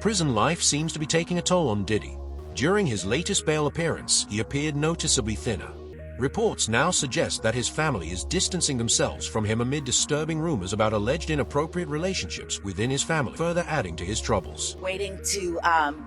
Prison life seems to be taking a toll on Diddy. During his latest bail appearance, he appeared noticeably thinner. Reports now suggest that his family is distancing themselves from him amid disturbing rumors about alleged inappropriate relationships within his family, further adding to his troubles. Waiting to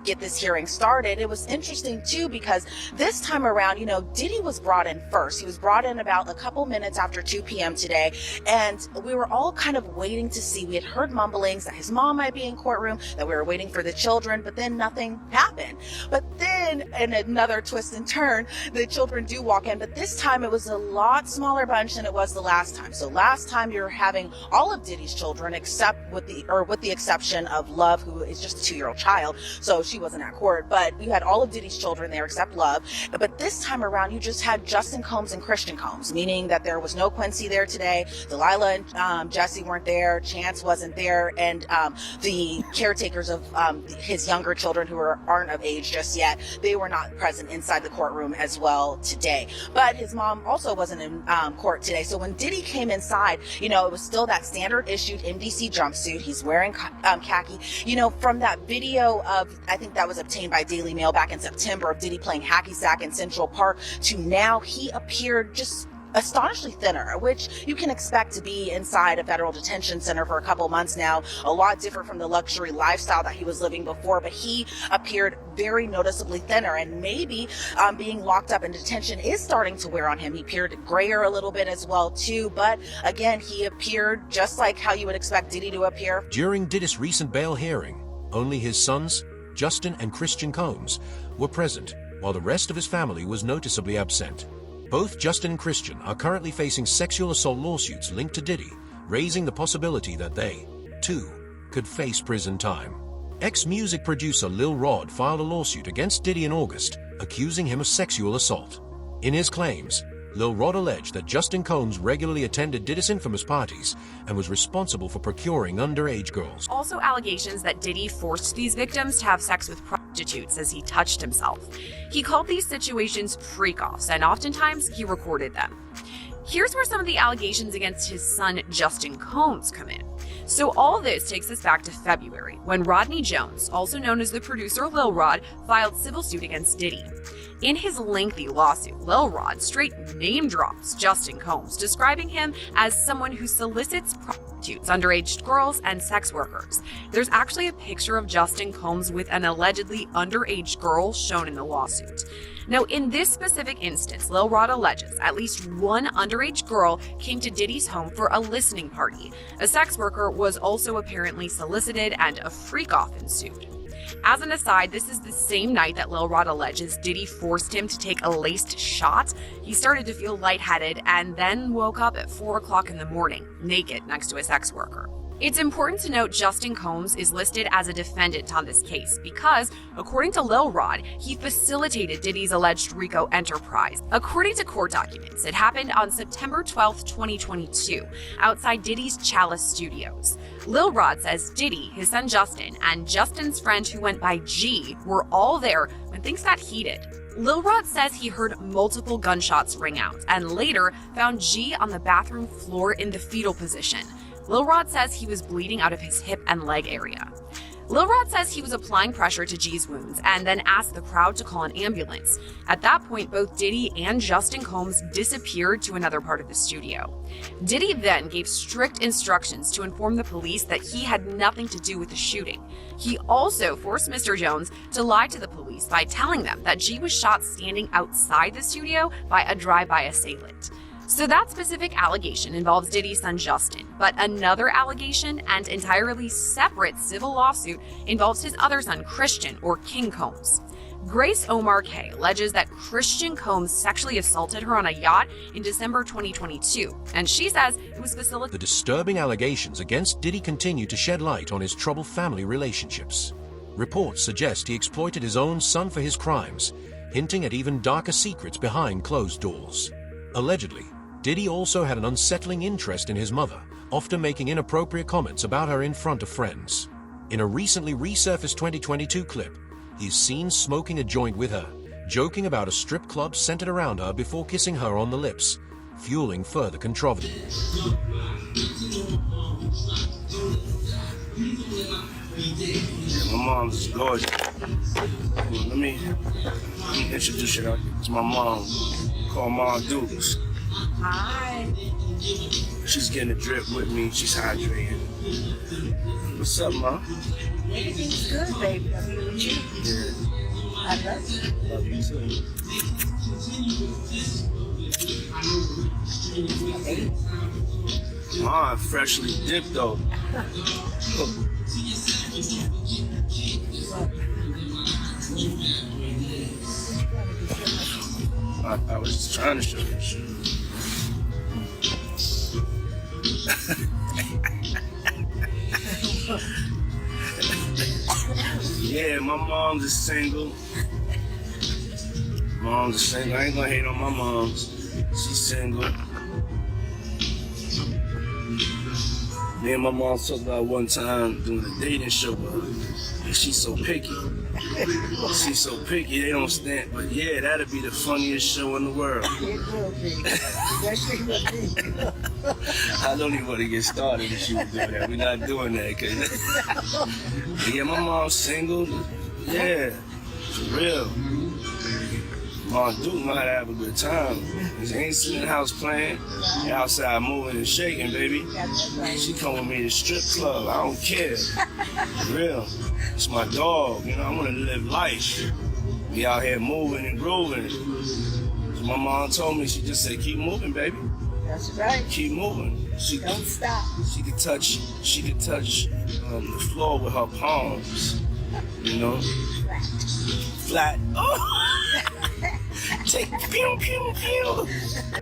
get this hearing started. It was interesting too because this time around, Diddy was brought in first. He was brought in about a couple minutes after 2 p.m. today, and we were all kind of waiting to see. We had heard mumblings that his mom might be in courtroom, that we were waiting for the children, but then nothing happened. But then, in another twist and turn, the children do walk in, but this time it was a lot smaller bunch than it was the last time. So last time you're having all of Diddy's children, except with the exception of Love, who is just a 2-year-old child, so she wasn't at court. But you had all of Diddy's children there except Love. But this time around, you just had Justin Combs and Christian Combs, meaning that there was no Quincy there today. Delilah and Jesse weren't there. Chance wasn't there, and the caretakers of his younger children who aren't of age just yet, they were not present inside the courtroom as well today. But his mom also wasn't in court today. So when Diddy came inside, it was still that standard issued NDC jumpsuit. He's wearing khaki. From that video of, I think that was obtained by Daily Mail back in September, of Diddy playing hacky sack in Central Park, to now he appeared just astonishingly thinner, which you can expect to be inside a federal detention center for a couple months now. A lot different from the luxury lifestyle that he was living before, but he appeared very noticeably thinner, and maybe being locked up in detention is starting to wear on him. He appeared grayer a little bit as well too, but again, he appeared just like how you would expect Diddy to appear. During Diddy's recent bail hearing, only his sons, Justin and Christian Combs, were present, while the rest of his family was noticeably absent. Both Justin and Christian are currently facing sexual assault lawsuits linked to Diddy, raising the possibility that they, too, could face prison time. Ex-music producer Lil Rod filed a lawsuit against Diddy in August, accusing him of sexual assault. In his claims, Lil Rod alleged that Justin Combs regularly attended Diddy's infamous parties and was responsible for procuring underage girls. Also allegations that Diddy forced these victims to have sex with prostitutes as he touched himself. He called these situations freak-offs, and oftentimes he recorded them. Here's where some of the allegations against his son Justin Combs come in. So all this takes us back to February, when Rodney Jones, also known as the producer Lil Rod, filed civil suit against Diddy. In his lengthy lawsuit, Lil Rod straight name drops Justin Combs, describing him as someone who solicits prostitutes, underage girls, and sex workers. There's actually a picture of Justin Combs with an allegedly underage girl shown in the lawsuit. Now, in this specific instance, Lil Rod alleges at least one underage girl came to Diddy's home for a listening party. A sex worker was also apparently solicited, and a freak-off ensued. As an aside, this is the same night that Lil Rod alleges Diddy forced him to take a laced shot. He started to feel lightheaded and then woke up at 4 o'clock in the morning, naked next to a sex worker. It's important to note Justin Combs is listed as a defendant on this case because, according to Lil Rod, he facilitated Diddy's alleged RICO enterprise. According to court documents, it happened on September 12, 2022, outside Diddy's Chalice Studios. Lil Rod says Diddy, his son Justin, and Justin's friend who went by G were all there when things got heated. Lil Rod says he heard multiple gunshots ring out and later found G on the bathroom floor in the fetal position. Lil Rod says he was bleeding out of his hip and leg area. Lil Rod says he was applying pressure to G's wounds and then asked the crowd to call an ambulance. At that point, both Diddy and Justin Combs disappeared to another part of the studio. Diddy then gave strict instructions to inform the police that he had nothing to do with the shooting. He also forced Mr. Jones to lie to the police by telling them that G was shot standing outside the studio by a drive-by assailant. So that specific allegation involves Diddy's son Justin, but another allegation and entirely separate civil lawsuit involves his other son Christian, or King Combs. Grace Omar K alleges that Christian Combs sexually assaulted her on a yacht in December 2022, and she says it was facilitated. The disturbing allegations against Diddy continue to shed light on his troubled family relationships. Reports suggest he exploited his own son for his crimes, hinting at even darker secrets behind closed doors. Allegedly, Diddy also had an unsettling interest in his mother, often making inappropriate comments about her in front of friends. In a recently resurfaced 2022 clip, he is seen smoking a joint with her, joking about a strip club centered around her before kissing her on the lips, fueling further controversy. My mom's is gorgeous. Let me introduce you to my mom, called Mom Dukes. Hi. She's getting a drip with me. She's hydrating. What's up, Mom? Everything's good, baby. I'm here with you. Yeah. I love you. Love you too. Mom, freshly dipped though. I was just trying to show you shit. Yeah, my mom's is single. Mom's is single. I ain't gonna hate on my mom's. She's single. Me and my mom talked about one time doing a dating show with her. And she's so picky. She's so picky, they don't stand. But yeah, that'd be the funniest show in the world. It will be. Especially with me. I don't even want to get started if she was doing that. We're not doing that. Cause yeah, my mom's single. Yeah, for real. Mom Duke might have a good time. She ain't sitting in the house playing. She outside moving and shaking, baby. She come with me to strip club. I don't care. For real. It's my dog. You know, I want to live life. Be out here moving and grooving. So my mom told me, she just said, keep moving, baby. That's right. Keep moving. Don't stop. She could touch the floor with her palms. You know? Flat. Oh! Take pew, pew, pew.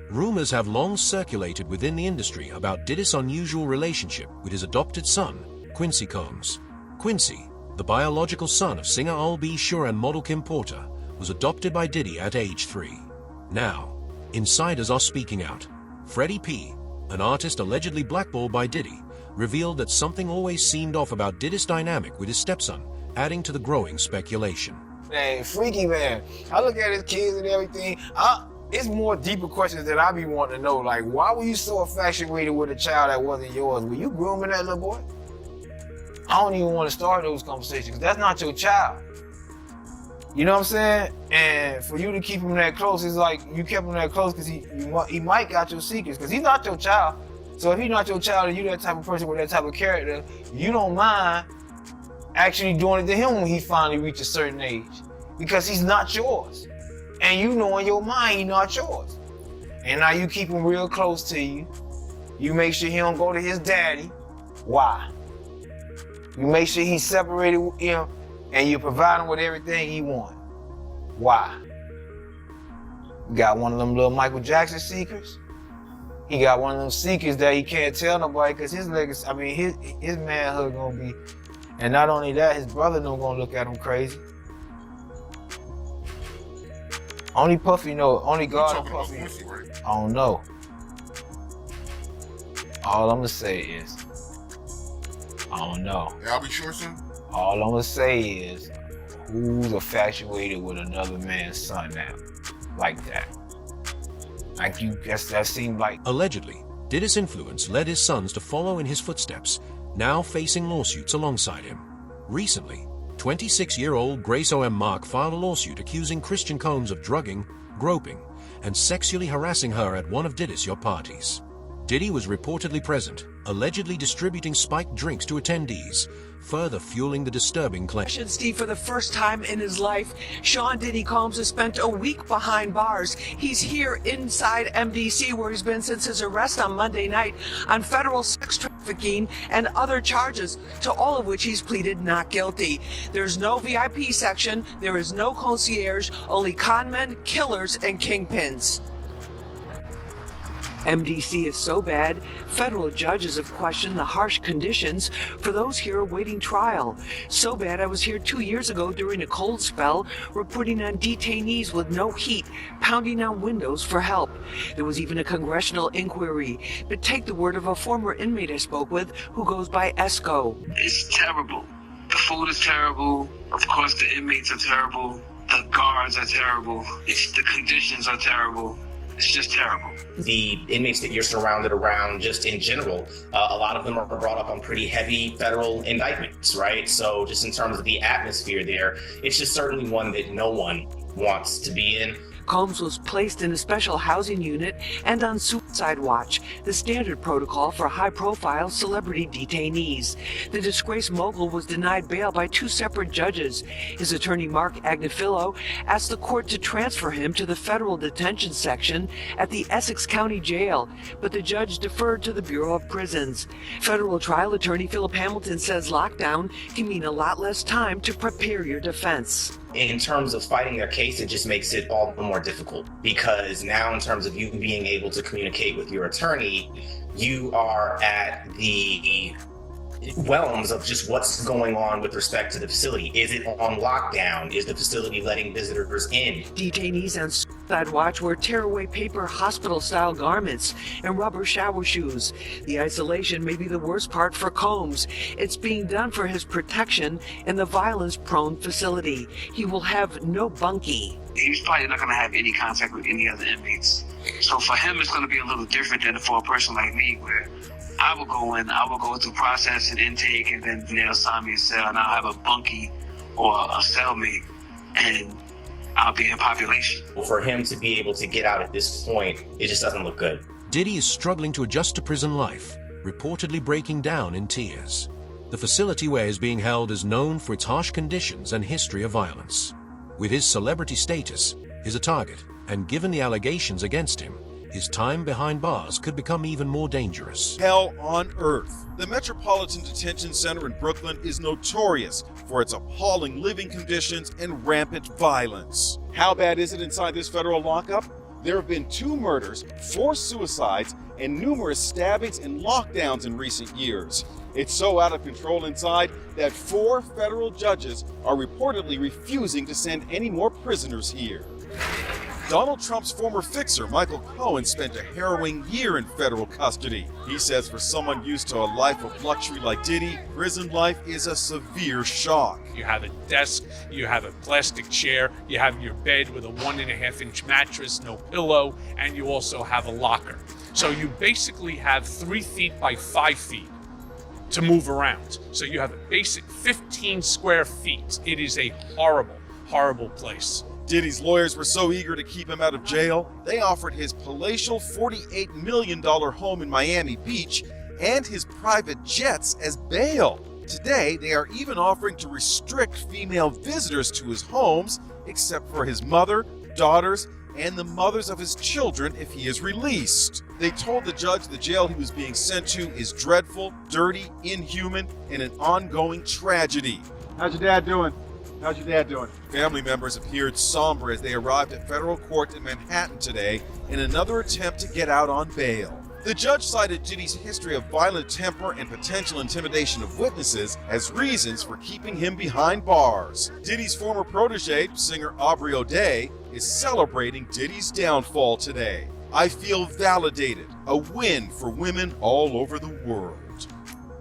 Rumors have long circulated within the industry about Diddy's unusual relationship with his adopted son, Quincy Combs. Quincy, the biological son of singer Al B. Sure and model Kim Porter, was adopted by Diddy at age 3. Now, insiders are speaking out. Freddie P., an artist allegedly blackballed by Diddy, revealed that something always seemed off about Diddy's dynamic with his stepson, adding to the growing speculation. Man, freaky man. I look at his kids and everything. It's more deeper questions that I be wanting to know. Like, why were you so infatuated with a child that wasn't yours? Were you grooming that little boy? I don't even want to start those conversations because that's not your child. You know what I'm saying? And for you to keep him that close, it's like you kept him that close because he might got your secrets because he's not your child. So if he's not your child and you that type of person with that type of character, you don't mind actually doing it to him when he finally reaches a certain age because he's not yours. And you know in your mind he's not yours. And now you keep him real close to you. You make sure he don't go to his daddy. Why? You make sure he's separated with him and you provide him with everything he wants. Why? You got one of them little Michael Jackson secrets. He got one of them secrets that he can't tell nobody because his legacy, his manhood gonna be. And not only that, his brother not gonna look at him crazy. Only Puffy know, only God and Puffy. I don't know. All I'm gonna say is, I don't know. Yeah, I'll be sure, son. All I'm gonna say is, who's infatuated with another man's son now? Like that. Like you guess that seemed like. Allegedly, Diddy's influence led his sons to follow in his footsteps, now facing lawsuits alongside him. Recently, 26-year-old Grace O.M. Mark filed a lawsuit accusing Christian Combs of drugging, groping, and sexually harassing her at one of Diddy's yacht parties. Diddy was reportedly present, allegedly distributing spiked drinks to attendees, further fueling the disturbing claim. Steve, for the first time in his life, Sean Diddy Combs has spent a week behind bars. He's here inside MDC, where he's been since his arrest on Monday night on federal sex trafficking and other charges, to all of which he's pleaded not guilty. There's no VIP section, there is no concierge, only conmen, killers, and kingpins. MDC is so bad, federal judges have questioned the harsh conditions for those here awaiting trial. So bad I was here 2 years ago during a cold spell, reporting on detainees with no heat, pounding on windows for help. There was even a congressional inquiry, but take the word of a former inmate I spoke with who goes by Esco. It's terrible. The food is terrible. Of course, the inmates are terrible. The guards are terrible. The conditions are terrible. It's just terrible. The inmates that you're surrounded around, just in general, a lot of them are brought up on pretty heavy federal indictments, right? So just in terms of the atmosphere there, it's just certainly one that no one wants to be in. Combs was placed in a special housing unit and on suicide watch, the standard protocol for high-profile celebrity detainees. The disgraced mogul was denied bail by 2 separate judges. His attorney, Mark Agnifilo, asked the court to transfer him to the federal detention section at the Essex County Jail, but the judge deferred to the Bureau of Prisons. Federal trial attorney Philip Hamilton says lockdown can mean a lot less time to prepare your defense. In terms of fighting their case, it just makes it all the more difficult, because now in terms of you being able to communicate with your attorney, you are at the realms of just what's going on with respect to the facility. Is it on lockdown? Is the facility letting visitors in? Detainees on suicide watch wear tearaway paper hospital-style garments and rubber shower shoes. The isolation may be the worst part for Combs. It's being done for his protection in the violence-prone facility. He will have no bunkie. He's probably not going to have any contact with any other inmates. So for him, it's going to be a little different than for a person like me, where I will go through process and intake, and then they'll assign me a cell, and I'll have a bunkie or a cellmate, and I'll be in population. For him to be able to get out at this point, it just doesn't look good. Diddy is struggling to adjust to prison life, reportedly breaking down in tears. The facility where he's being held is known for its harsh conditions and history of violence. With his celebrity status, he's a target, and given the allegations against him, his time behind bars could become even more dangerous. Hell on earth. The Metropolitan Detention Center in Brooklyn is notorious for its appalling living conditions and rampant violence. How bad is it inside this federal lockup? There have been 2 murders, 4 suicides, and numerous stabbings and lockdowns in recent years. It's so out of control inside that 4 federal judges are reportedly refusing to send any more prisoners here. Donald Trump's former fixer, Michael Cohen, spent a harrowing year in federal custody. He says for someone used to a life of luxury like Diddy, prison life is a severe shock. You have a desk, you have a plastic chair, you have your bed with a 1.5-inch mattress, no pillow, and you also have a locker. So you basically have 3 feet by 5 feet to move around. So you have a basic 15 square feet. It is a horrible, horrible place. Diddy's lawyers were so eager to keep him out of jail, they offered his palatial $48 million home in Miami Beach and his private jets as bail. Today, they are even offering to restrict female visitors to his homes, except for his mother, daughters, and the mothers of his children if he is released. They told the judge the jail he was being sent to is dreadful, dirty, inhuman, and an ongoing tragedy. How's your dad doing? How's your dad doing? Family members appeared somber as they arrived at federal court in Manhattan today in another attempt to get out on bail. The judge cited Diddy's history of violent temper and potential intimidation of witnesses as reasons for keeping him behind bars. Diddy's former protege, singer Aubrey O'Day, is celebrating Diddy's downfall today. I feel validated, a win for women all over the world.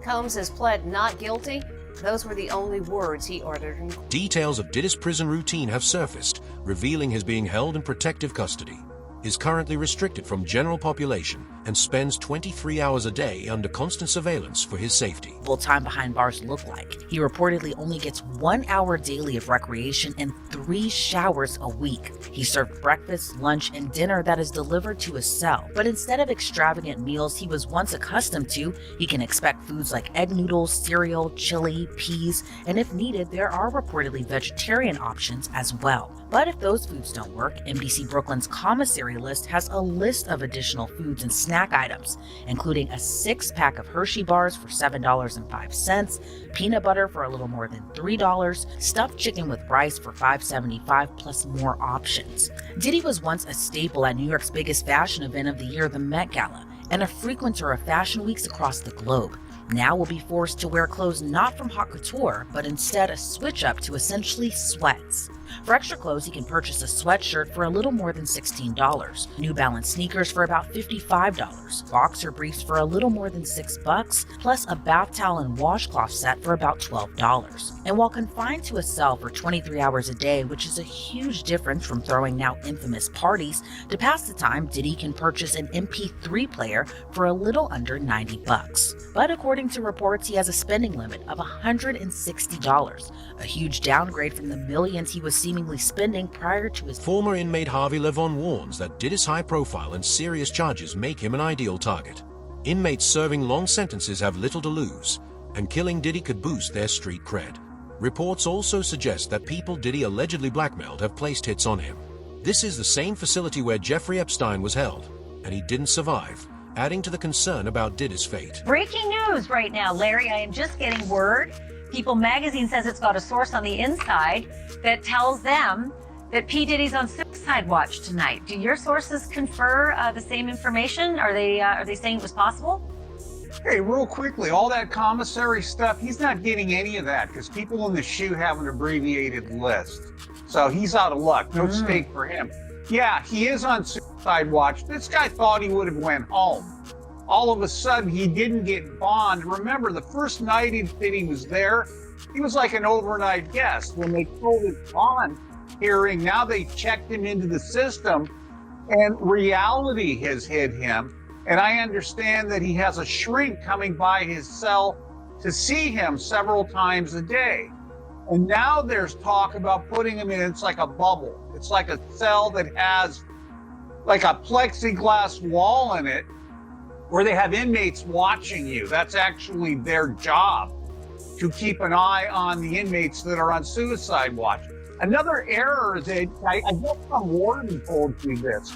Combs has pled not guilty. Those were the only words he uttered. Details of Diddy's prison routine have surfaced, revealing his being held in protective custody. Is currently restricted from general population and spends 23 hours a day under constant surveillance for his safety. What time behind bars look like? He reportedly only gets 1 hour daily of recreation and 3 showers a week. He's served breakfast, lunch, and dinner that is delivered to his cell. But instead of extravagant meals he was once accustomed to, he can expect foods like egg noodles, cereal, chili, peas, and if needed, there are reportedly vegetarian options as well. But if those foods don't work, NBC Brooklyn's commissary list has a list of additional foods and snack items, including a 6-pack of Hershey bars for $7.05, peanut butter for a little more than $3, stuffed chicken with rice for $5.75, plus more options. Diddy was once a staple at New York's biggest fashion event of the year, the Met Gala, and a frequenter of fashion weeks across the globe. Now will be forced to wear clothes not from haute couture, but instead a switch up to essentially sweats. For extra clothes, he can purchase a sweatshirt for a little more than $16, New Balance sneakers for about $55, boxer briefs for a little more than $6, plus a bath towel and washcloth set for about $12. And while confined to a cell for 23 hours a day, which is a huge difference from throwing now infamous parties, to pass the time, Diddy can purchase an MP3 player for a little under $90. But according to reports, he has a spending limit of $160, a huge downgrade from the millions he was seemingly spending prior to his. Former inmate Harvey Levon warns that Diddy's high profile and serious charges make him an ideal target. Inmates serving long sentences have little to lose, and killing Diddy could boost their street cred. Reports also suggest that people Diddy allegedly blackmailed have placed hits on him. This is the same facility where Jeffrey Epstein was held, and he didn't survive, adding to the concern about Diddy's fate. Breaking news right now, Larry. I am just getting word. People magazine says it's got a source on the inside that tells them that P. Diddy's on suicide watch tonight. Do your sources confer the same information? Are they saying it was possible? Hey, real quickly, all that commissary stuff, he's not getting any of that because people in the SHU have an abbreviated list. So he's out of luck. No stake for him. Yeah, he is on suicide watch. This guy thought he would have went home. All of a sudden, he didn't get bond. Remember, the first night that he was there, he was like an overnight guest. When they told his bond hearing, now they checked him into the system, and reality has hit him. And I understand that he has a shrink coming by his cell to see him several times a day. And now there's talk about putting him in, it's like a bubble. It's like a cell that has like a plexiglass wall in it where they have inmates watching you. That's actually their job, to keep an eye on the inmates that are on suicide watch. Another error that I guess some warden told me this.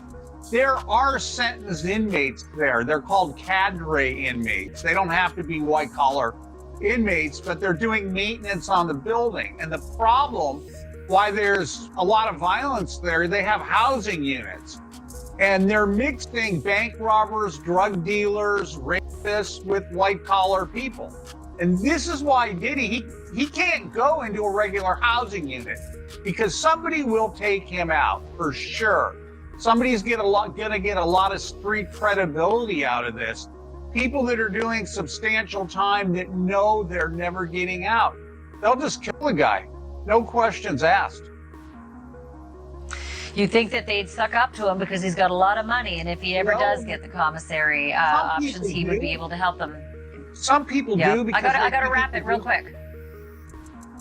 There are sentenced inmates there. They're called cadre inmates. They don't have to be white collar inmates, but they're doing maintenance on the building. And the problem why there's a lot of violence there, they have housing units. And they're mixing bank robbers, drug dealers, rapists with white collar people. And this is why Diddy, he can't go into a regular housing unit because somebody will take him out for sure. Somebody's gonna get a lot of street credibility out of this. People that are doing substantial time that know they're never getting out. They'll just kill the guy. No questions asked. You think that they'd suck up to him because he's got a lot of money, and if he ever does get the commissary options, he would be able to help them. Some people do. Because I gotta wrap it real quick.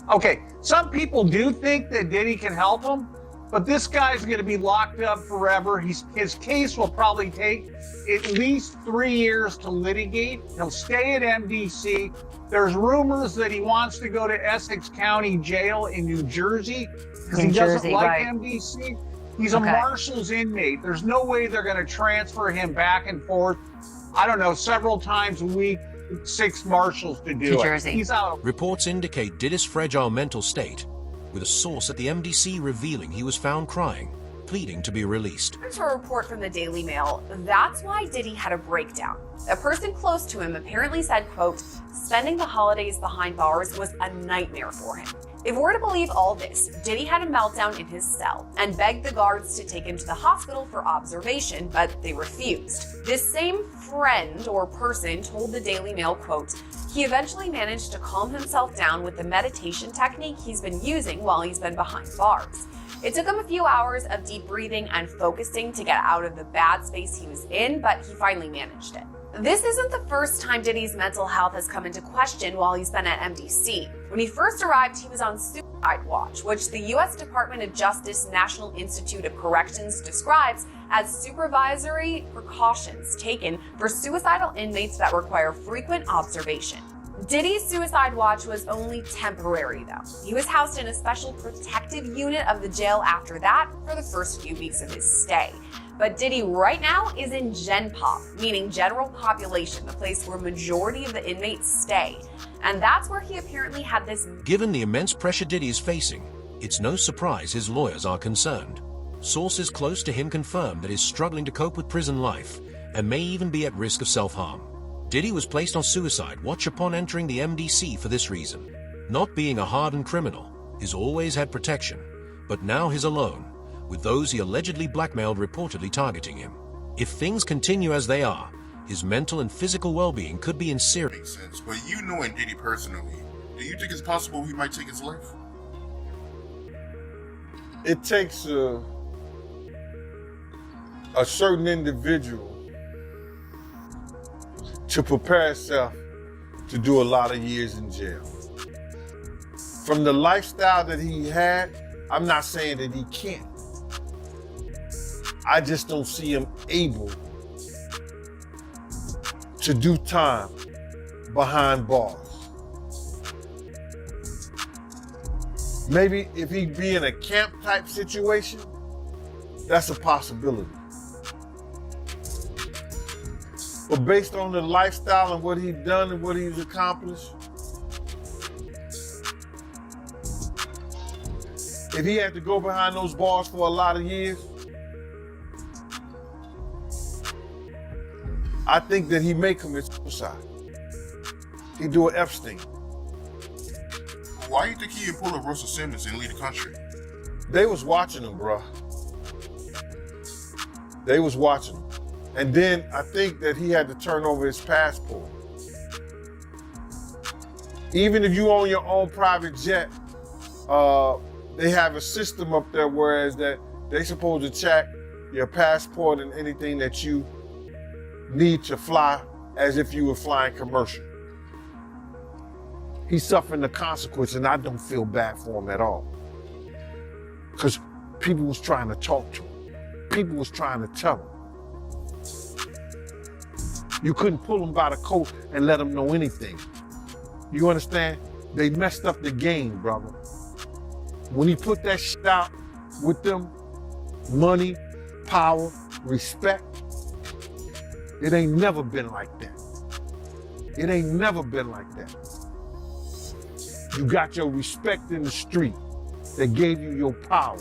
Okay, some people do think that Diddy can help him, but this guy's going to be locked up forever. His case will probably take at least 3 years to litigate. He'll stay at MDC. There's rumors that he wants to go to Essex County Jail in New Jersey because he doesn't like MDC. He's a Marshals inmate. There's no way they're going to transfer him back and forth, I don't know, several times a week, 6 Marshals to do it. He's out. Reports indicate Diddy's fragile mental state, with a source at the MDC revealing he was found crying, pleading to be released. To a report from the Daily Mail, that's why Diddy had a breakdown. A person close to him apparently said, quote, spending the holidays behind bars was a nightmare for him. If we're to believe all this, Diddy had a meltdown in his cell and begged the guards to take him to the hospital for observation, but they refused. This same friend or person told the Daily Mail, quote, he eventually managed to calm himself down with the meditation technique he's been using while he's been behind bars. It took him a few hours of deep breathing and focusing to get out of the bad space he was in, but he finally managed it. This isn't the first time Diddy's mental health has come into question while he's been at MDC. When he first arrived, he was on suicide watch, which the U.S. Department of Justice National Institute of Corrections describes as supervisory precautions taken for suicidal inmates that require frequent observation. Diddy's suicide watch was only temporary, though. He was housed in a special protective unit of the jail after that for the first few weeks of his stay. But Diddy right now is in Gen Pop, meaning general population, the place where majority of the inmates stay. And that's where he apparently had this. Given the immense pressure Diddy is facing, it's no surprise his lawyers are concerned. Sources close to him confirm that he's struggling to cope with prison life and may even be at risk of self-harm. Diddy was placed on suicide watch upon entering the MDC for this reason. Not being a hardened criminal, he's always had protection, but now he's alone, with those he allegedly blackmailed reportedly targeting him. If things continue as they are, his mental and physical well-being could be in serious. Sense, but you knowing Diddy personally, do you think it's possible he might take his life? It takes a certain individual to prepare himself to do a lot of years in jail. From the lifestyle that he had, I'm not saying that he can't. I just don't see him able to do time behind bars. Maybe if he be in a camp type situation, that's a possibility. But based on the lifestyle and what he's done and what he's accomplished, if he had to go behind those bars for a lot of years, I think that he may commit suicide. He'd do an Epstein. Why do you think he would pull a Russell Simmons and leave the country? They was watching him, bro. They was watching him. And then I think that he had to turn over his passport. Even if you own your own private jet, they have a system up there whereas that they supposed to check your passport and anything that you need to fly as if you were flying commercial. He's suffering the consequence and I don't feel bad for him at all. Because people was trying to talk to him. People was trying to tell him. You couldn't pull him by the coat and let him know anything. You understand? They messed up the game, brother. When he put that shit out with them, money, power, respect, it ain't never been like that. It ain't never been like that. You got your respect in the street that gave you your power,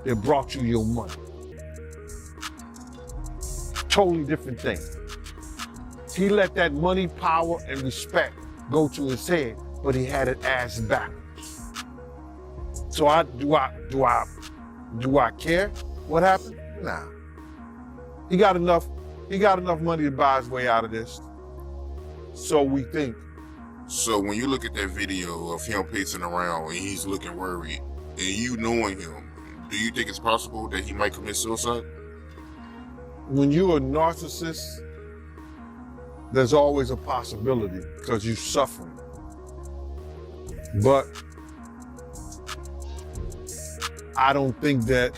that brought you your money. Totally different thing. He let that money, power, and respect go to his head, but he had it ass backwards. So do I care what happened? Nah. He got enough money to buy his way out of this. So we think. So when you look at that video of him pacing around and he's looking worried, and you knowing him, do you think it's possible that he might commit suicide? When you're a narcissist, there's always a possibility because you're suffering. But I don't think that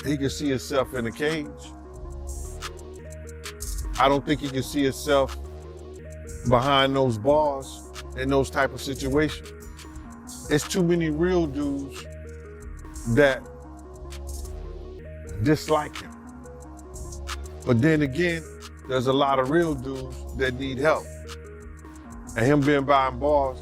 he can see himself in a cage. I don't think he can see himself behind those bars in those type of situations. It's too many real dudes that dislike him. But then again, there's a lot of real dudes that need help. And him being behind bars,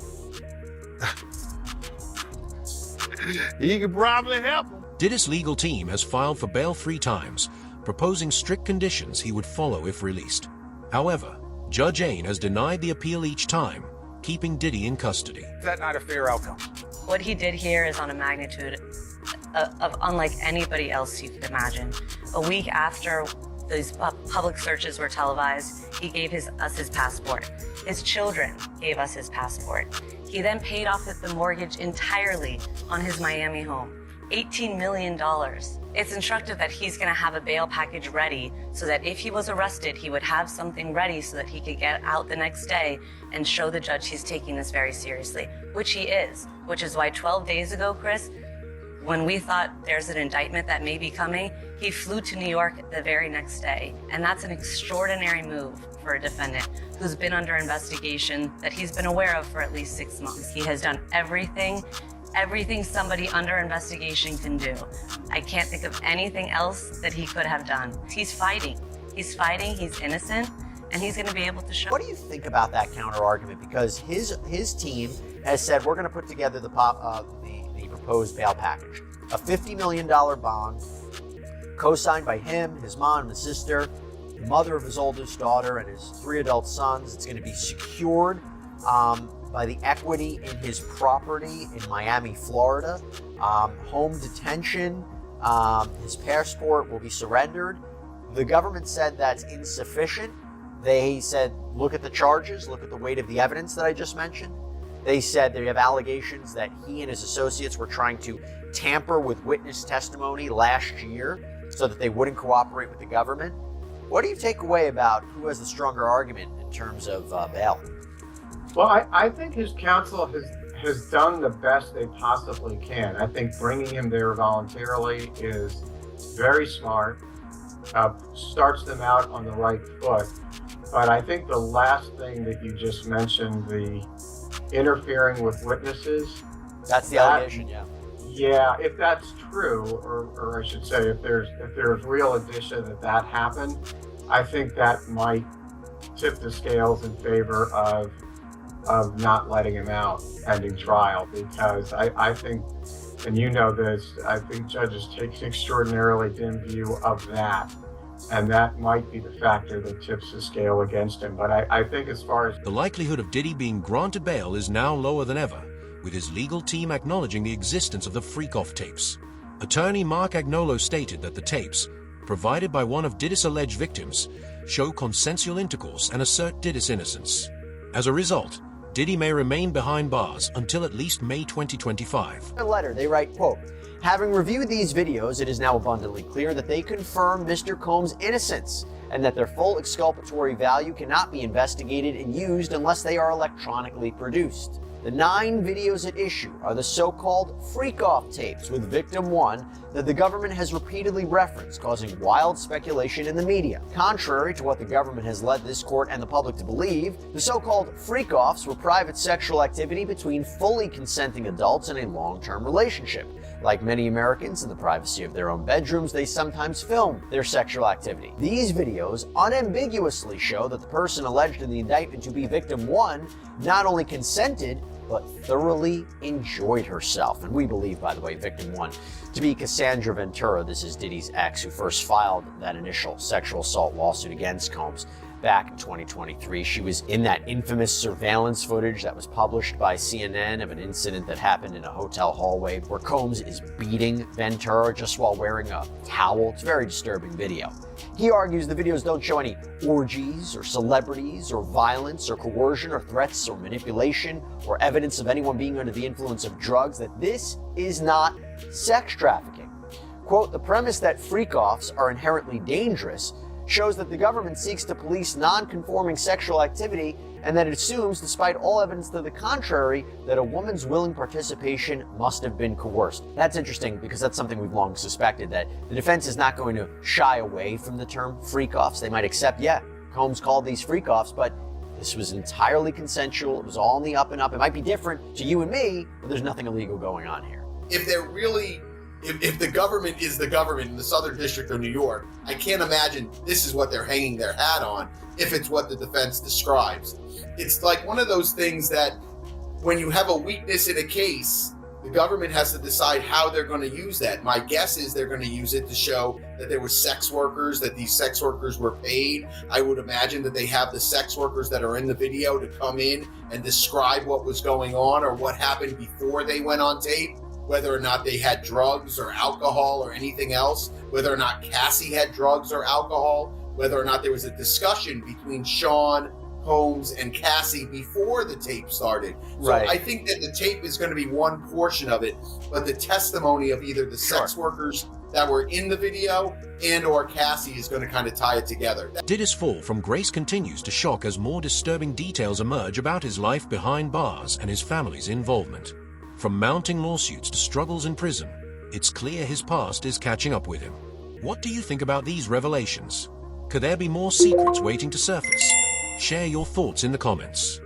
he could probably help him. Diddy's legal team has filed for bail 3 times, proposing strict conditions he would follow if released. However, Judge Ain has denied the appeal each time, keeping Diddy in custody. Is that not a fair outcome? What he did here is on a magnitude of unlike anybody else you could imagine. A week after these public searches were televised, he gave us his passport. His children gave us his passport. He then paid off the mortgage entirely on his Miami home, $18 million. It's instructive that he's gonna have a bail package ready so that if he was arrested, he would have something ready so that he could get out the next day and show the judge he's taking this very seriously, which he is, which is why 12 days ago, Chris, when we thought there's an indictment that may be coming, he flew to New York the very next day. And that's an extraordinary move for a defendant who's been under investigation that he's been aware of for at least 6 months. He has done everything somebody under investigation can do. I can't think of anything else that he could have done. He's fighting, he's innocent, and he's gonna be able to show. What do you think about that counter argument? Because his team has said, we're gonna put together the proposed bail package. A $50 million bond, co-signed by him, his mom, and his sister, the mother of his oldest daughter, and his 3 adult sons. It's gonna be secured. by the equity in his property in Miami, Florida. Home detention, his passport will be surrendered. The government said that's insufficient. They said, look at the charges, look at the weight of the evidence that I just mentioned. They said they have allegations that he and his associates were trying to tamper with witness testimony last year so that they wouldn't cooperate with the government. What do you take away about who has the stronger argument in terms of bail? Well, I think his counsel has done the best they possibly can. I think bringing him there voluntarily is very smart, starts them out on the right foot. But I think the last thing that you just mentioned, the interfering with witnesses. That's the allegation, yeah. Yeah, if that's true, or I should say, if there's real addition that happened, I think that might tip the scales in favor of not letting him out pending trial, because I think, and you know this, I think judges take an extraordinarily dim view of that, and that might be the factor that tips the scale against him. But I think as far as the likelihood of Diddy being granted bail is now lower than ever, with his legal team acknowledging the existence of the freak-off tapes. Attorney Mark Agnolo stated that the tapes, provided by one of Diddy's alleged victims, show consensual intercourse and assert Diddy's innocence. As a result, Diddy may remain behind bars until at least May 2025. In a letter, they write, quote, having reviewed these videos, it is now abundantly clear that they confirm Mr. Combs' innocence and that their full exculpatory value cannot be investigated and used unless they are electronically produced. The 9 videos at issue are the so-called freak-off tapes with victim 1 that the government has repeatedly referenced, causing wild speculation in the media. Contrary to what the government has led this court and the public to believe, the so-called freak-offs were private sexual activity between fully consenting adults in a long-term relationship. Like many Americans in the privacy of their own bedrooms, they sometimes film their sexual activity. These videos unambiguously show that the person alleged in the indictment to be victim 1 not only consented, but thoroughly enjoyed herself. And we believe, by the way, victim 1 to be Cassandra Ventura. This is Diddy's ex, who first filed that initial sexual assault lawsuit against Combs back in 2023. She was in that infamous surveillance footage that was published by CNN of an incident that happened in a hotel hallway where Combs is beating Ventura just while wearing a towel. It's a very disturbing video. He argues the videos don't show any orgies or celebrities or violence or coercion or threats or manipulation or evidence of anyone being under the influence of drugs, that this is not sex trafficking. Quote, the premise that freak-offs are inherently dangerous shows that the government seeks to police non-conforming sexual activity and that it assumes, despite all evidence to the contrary, that a woman's willing participation must have been coerced. That's interesting because that's something we've long suspected, that the defense is not going to shy away from the term freak-offs. They might accept, yeah, Combs called these freak-offs, but this was entirely consensual. It was all in the up and up. It might be different to you and me, but there's nothing illegal going on here. If they're really If the government is the government in the Southern District of New York, I can't imagine this is what they're hanging their hat on if it's what the defense describes. It's like one of those things that when you have a weakness in a case, the government has to decide how they're going to use that. My guess is they're going to use it to show that there were sex workers, that these sex workers were paid. I would imagine that they have the sex workers that are in the video to come in and describe what was going on or what happened before they went on tape. Whether or not they had drugs or alcohol or anything else, whether or not Cassie had drugs or alcohol, whether or not there was a discussion between Sean, Combs, and Cassie before the tape started. So Right. I think that the tape is going to be one portion of it, but the testimony of either the sex workers that were in the video and or Cassie is going to kind of tie it together. Diddy's fall from grace continues to shock as more disturbing details emerge about his life behind bars and his family's involvement. From mounting lawsuits to struggles in prison, it's clear his past is catching up with him. What do you think about these revelations? Could there be more secrets waiting to surface? Share your thoughts in the comments.